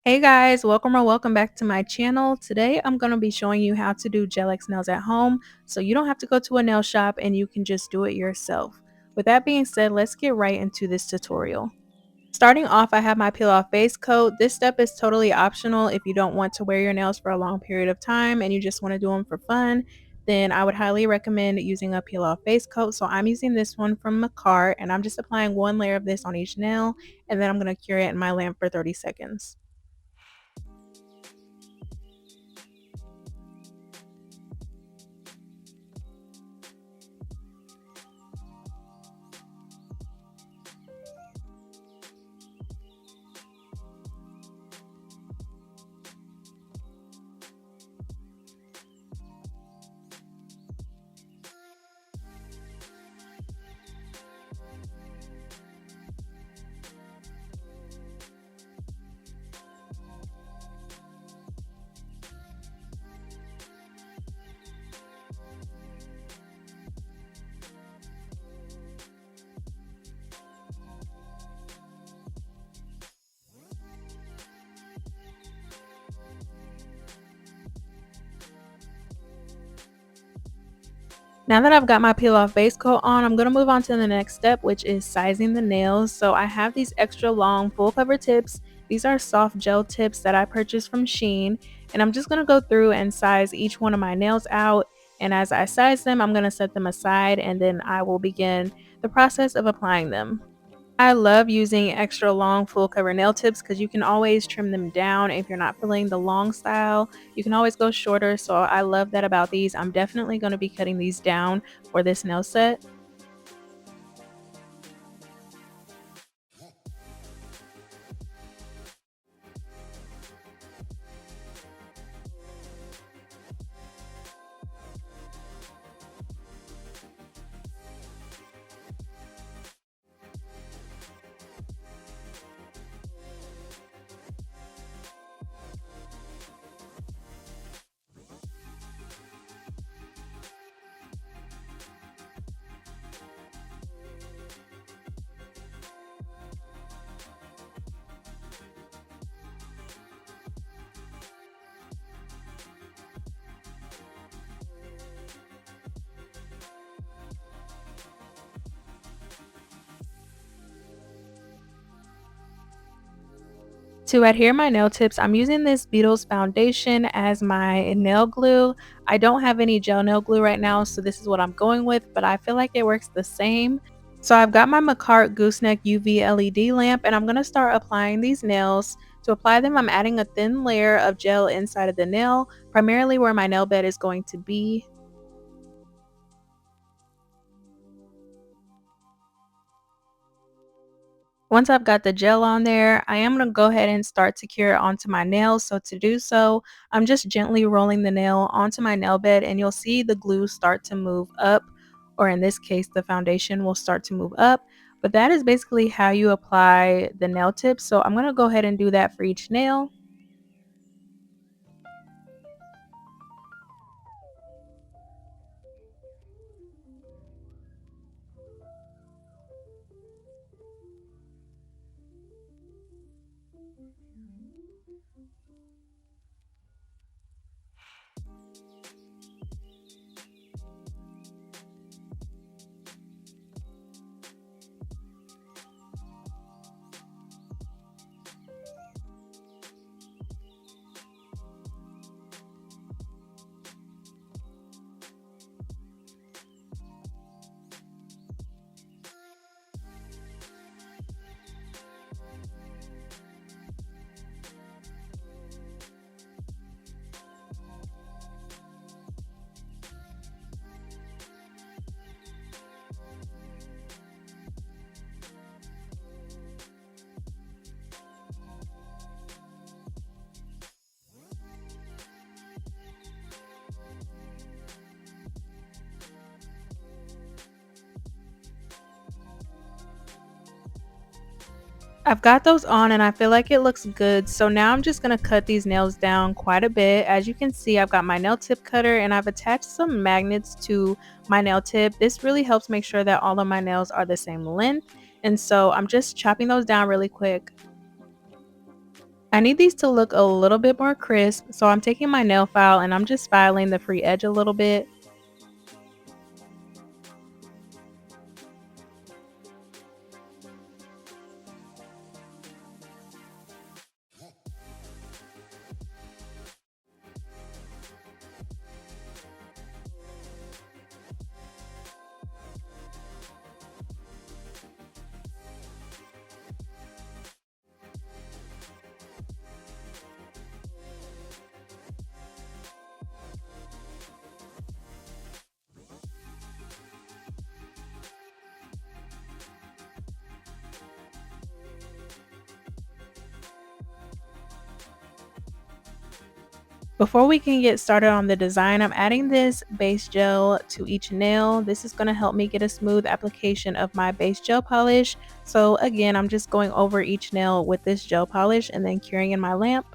Hey guys, welcome or welcome back to my channel. Today I'm going to be showing you how to do gel X nails at home so you don't have to go to a nail shop and you can just do it yourself. With that being said, let's get right into this tutorial. Starting off, I have my peel off base coat. This step is totally optional if you don't want to wear your nails for a long period of time and you just want to do them for fun. Then I would highly recommend using a peel off base coat. So I'm using this one from Macart and I'm just applying one layer of this on each nail and then I'm going to cure it in my lamp for 30 seconds. Now that I've got my peel off base coat on, I'm going to move on to the next step, which is sizing the nails. So I have these extra long full cover tips. These are soft gel tips that I purchased from Shein, and I'm just going to go through and size each one of my nails out. And as I size them, I'm going to set them aside and then I will begin the process of applying them. I love using extra long full cover nail tips because you can always trim them down if you're not feeling the long style. You can always go shorter, so I love that about these. I'm definitely going to be cutting these down for this nail set. To adhere my nail tips, I'm using this Beetles foundation as my nail glue. I don't have any gel nail glue right now, so this is what I'm going with, but I feel like it works the same. So I've got my Macart Gooseneck UV LED lamp and I'm going to start applying these nails. To apply them, I'm adding a thin layer of gel inside of the nail, primarily where my nail bed is going to be. Once I've got the gel on there, I am going to go ahead and start to cure it onto my nails. So to do so, I'm just gently rolling the nail onto my nail bed and you'll see the glue start to move up, or in this case, the foundation will start to move up. But that is basically how you apply the nail tips. So I'm going to go ahead and do that for each nail. I've got those on and I feel like it looks good. So now I'm just going to cut these nails down quite a bit. As you can see, I've got my nail tip cutter and I've attached some magnets to my nail tip. This really helps make sure that all of my nails are the same length. And so I'm just chopping those down really quick. I need these to look a little bit more crisp, so I'm taking my nail file and I'm just filing the free edge a little bit. Before we can get started on the design, I'm adding this base gel to each nail. This is going to help me get a smooth application of my base gel polish. So again, I'm just going over each nail with this gel polish and then curing in my lamp.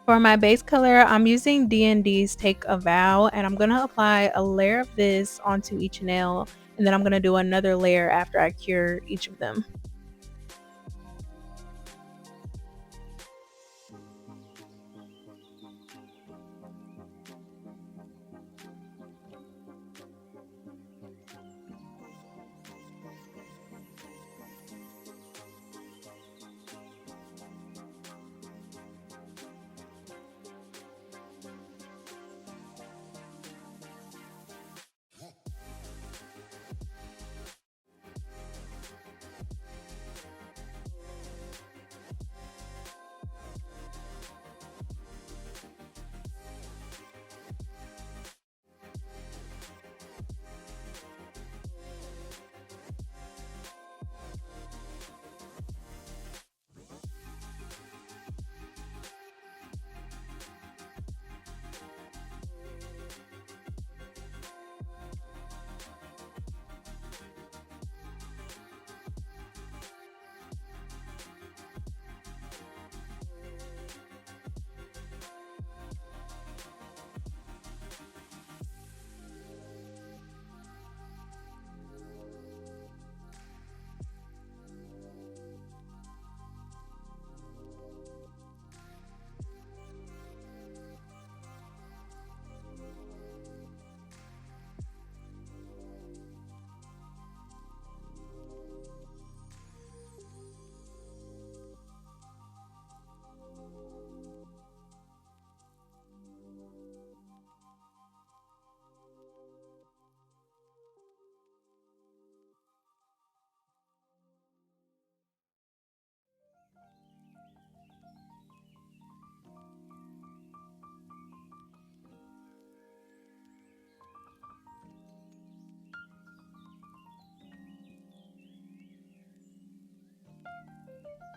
For my base color, I'm using D&D's Take a Vow, and I'm going to apply a layer of this onto each nail, and then I'm going to do another layer after I cure each of them.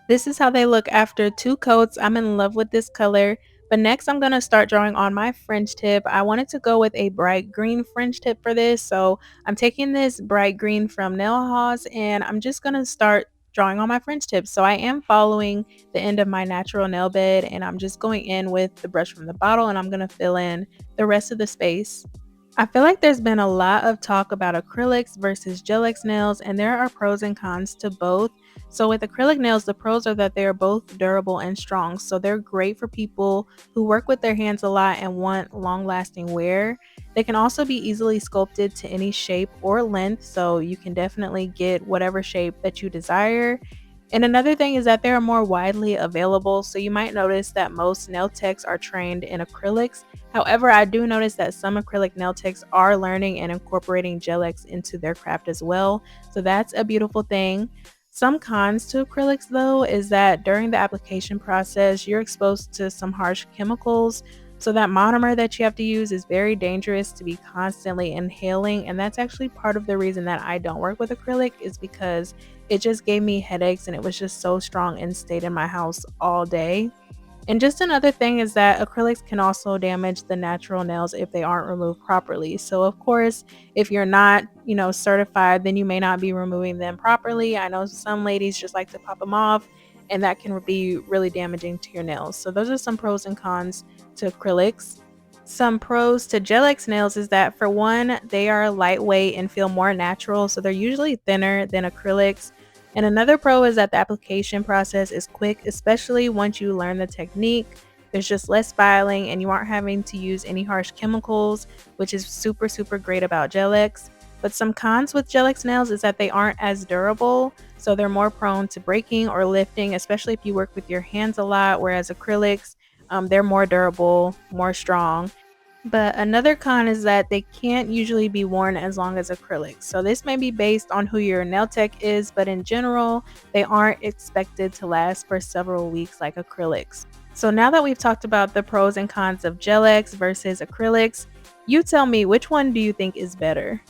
This is how they look after 2 coats. I'm in love with this color. But next I'm gonna start drawing on my French tip. I wanted to go with a bright green French tip for this. So I'm taking this bright green from Nail Haws and I'm just gonna start drawing on my French tip. So I am following the end of my natural nail bed and I'm just going in with the brush from the bottle and I'm gonna fill in the rest of the space. I feel like there's been a lot of talk about acrylics versus gel X nails, and there are pros and cons to both. So, with acrylic nails, the pros are that they are both durable and strong. So, they're great for people who work with their hands a lot and want long lasting wear. They can also be easily sculpted to any shape or length, so you can definitely get whatever shape that you desire. And another thing is that they're more widely available, so you might notice that most nail techs are trained in acrylics. However, I do notice that some acrylic nail techs are learning and incorporating gel X into their craft as well. So that's a beautiful thing. Some cons to acrylics, though, is that during the application process, you're exposed to some harsh chemicals. So that monomer that you have to use is very dangerous to be constantly inhaling. And that's actually part of the reason that I don't work with acrylic is because it just gave me headaches and it was just so strong and stayed in my house all day. And just another thing is that acrylics can also damage the natural nails if they aren't removed properly. So of course, if you're not, certified, then you may not be removing them properly. I know some ladies just like to pop them off and that can be really damaging to your nails. So those are some pros and cons to acrylics. Some pros to gel X nails is that for one, they are lightweight and feel more natural, so they're usually thinner than acrylics. And another pro is that the application process is quick, especially once you learn the technique. There's just less filing and you aren't having to use any harsh chemicals, which is super, super great about Gel X. But some cons with Gel X nails is that they aren't as durable, so they're more prone to breaking or lifting, especially if you work with your hands a lot, whereas acrylics, they're more durable, more strong. But another con is that they can't usually be worn as long as acrylics. So this may be based on who your nail tech is, but in general, they aren't expected to last for several weeks like acrylics. So now that we've talked about the pros and cons of Gel X versus acrylics, you tell me, which one do you think is better?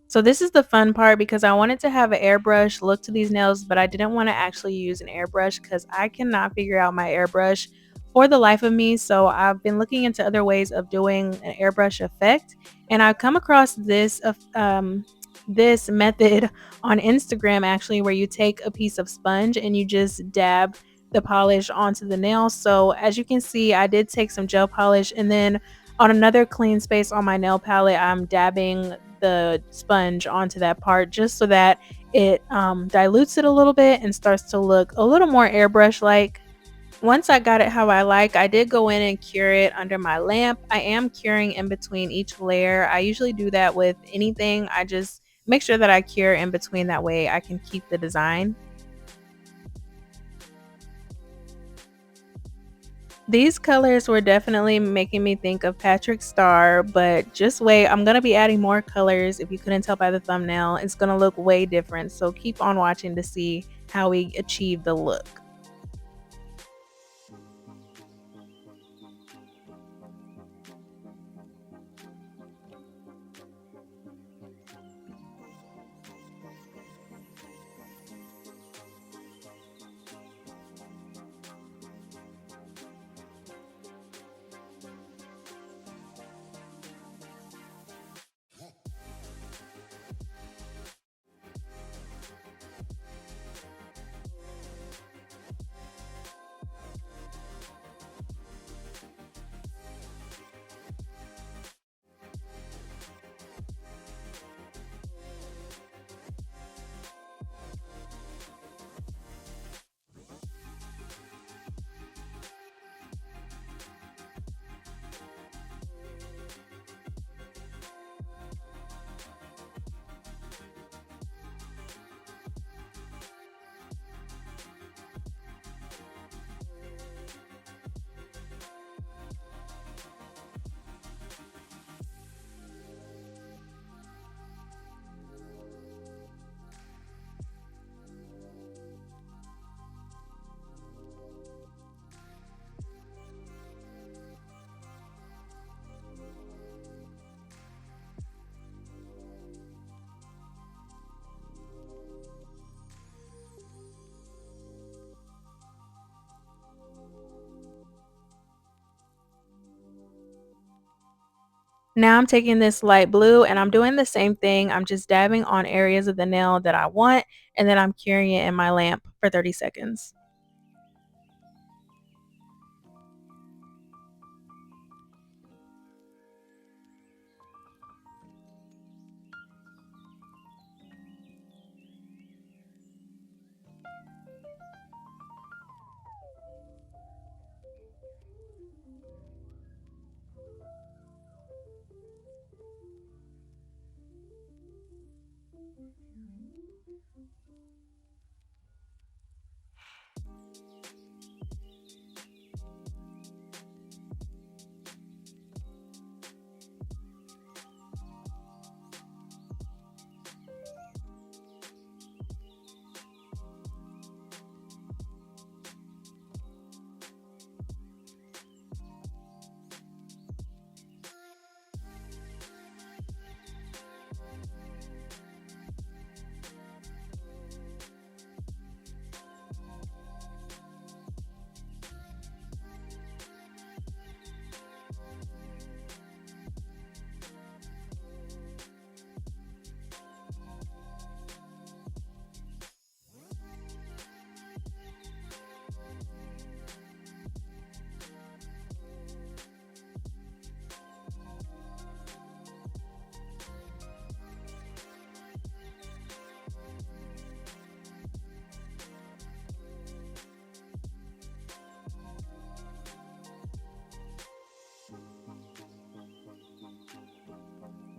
So this is the fun part because I wanted to have an airbrush look to these nails, but I didn't want to actually use an airbrush because I cannot figure out my airbrush for the life of me. So I've been looking into other ways of doing an airbrush effect, and I've come across this method on Instagram actually, where you take a piece of sponge and you just dab the polish onto the nail. So as you can see, I did take some gel polish and then on another clean space on my nail palette, I'm dabbing the sponge onto that part just so that it dilutes it a little bit and starts to look a little more airbrush like. Once I got it how I like, I did go in and cure it under my lamp. I am curing in between each layer. I usually do that with anything. I just make sure that I cure in between, that way I can keep the design. These colors were definitely making me think of Patrick Star, but just wait, I'm gonna be adding more colors. If you couldn't tell by the thumbnail, it's gonna look way different. So keep on watching to see how we achieve the look. Now I'm taking this light blue and I'm doing the same thing. I'm just dabbing on areas of the nail that I want, and then I'm curing it in my lamp for 30 seconds.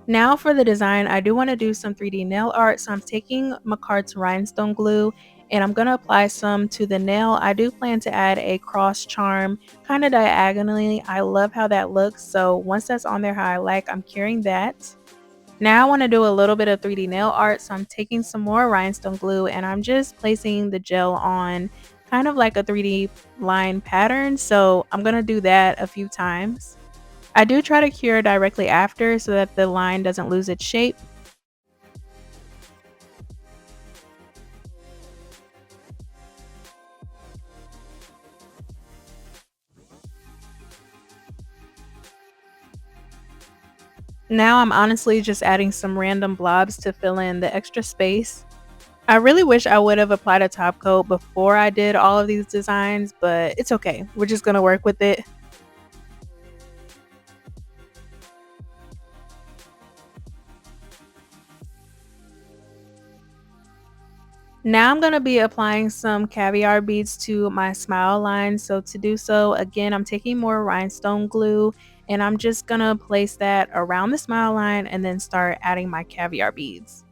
Now for the design, I do want to do some 3D nail art. So I'm taking McCart's rhinestone glue and I'm going to apply some to the nail. I do plan to add a cross charm kind of diagonally. I love how that looks. So once that's on there how I like, I'm curing that. Now I want to do a little bit of 3D nail art. So I'm taking some more rhinestone glue and I'm just placing the gel on kind of like a 3D line pattern. So I'm going to do that a few times. I do try to cure directly after so that the line doesn't lose its shape. Now I'm honestly just adding some random blobs to fill in the extra space. I really wish I would have applied a top coat before I did all of these designs, but it's okay. We're just gonna work with it. Now I'm gonna be applying some caviar beads to my smile line. So to do so, again, I'm taking more rhinestone glue and I'm just gonna place that around the smile line and then start adding my caviar beads.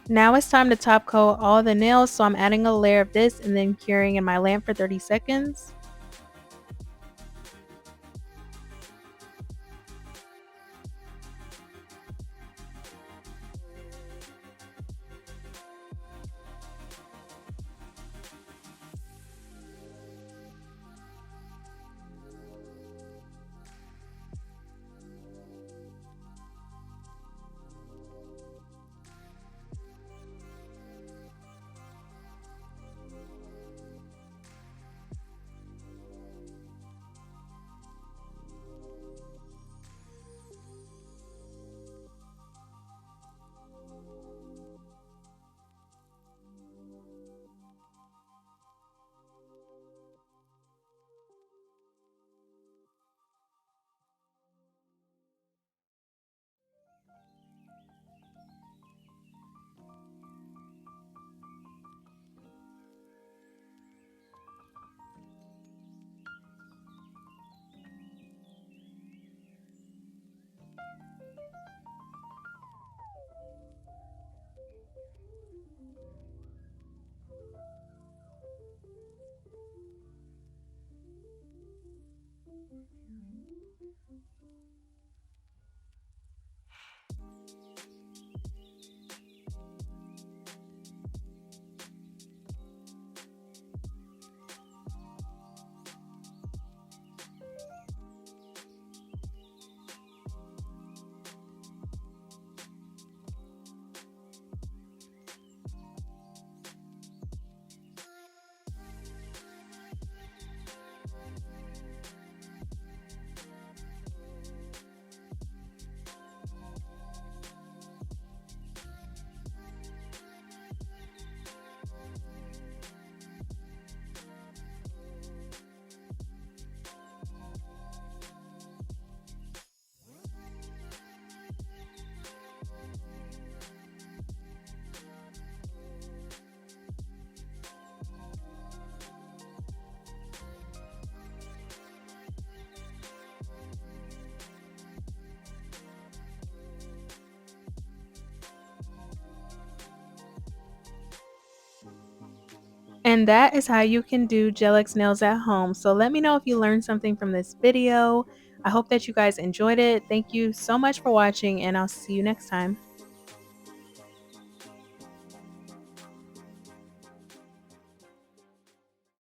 Now it's time to top coat all the nails, so I'm adding a layer of this and then curing in my lamp for 30 seconds. And that is how you can do Gel X nails at home. So let me know if you learned something from this video. I hope that you guys enjoyed it. Thank you so much for watching, and I'll see you next time.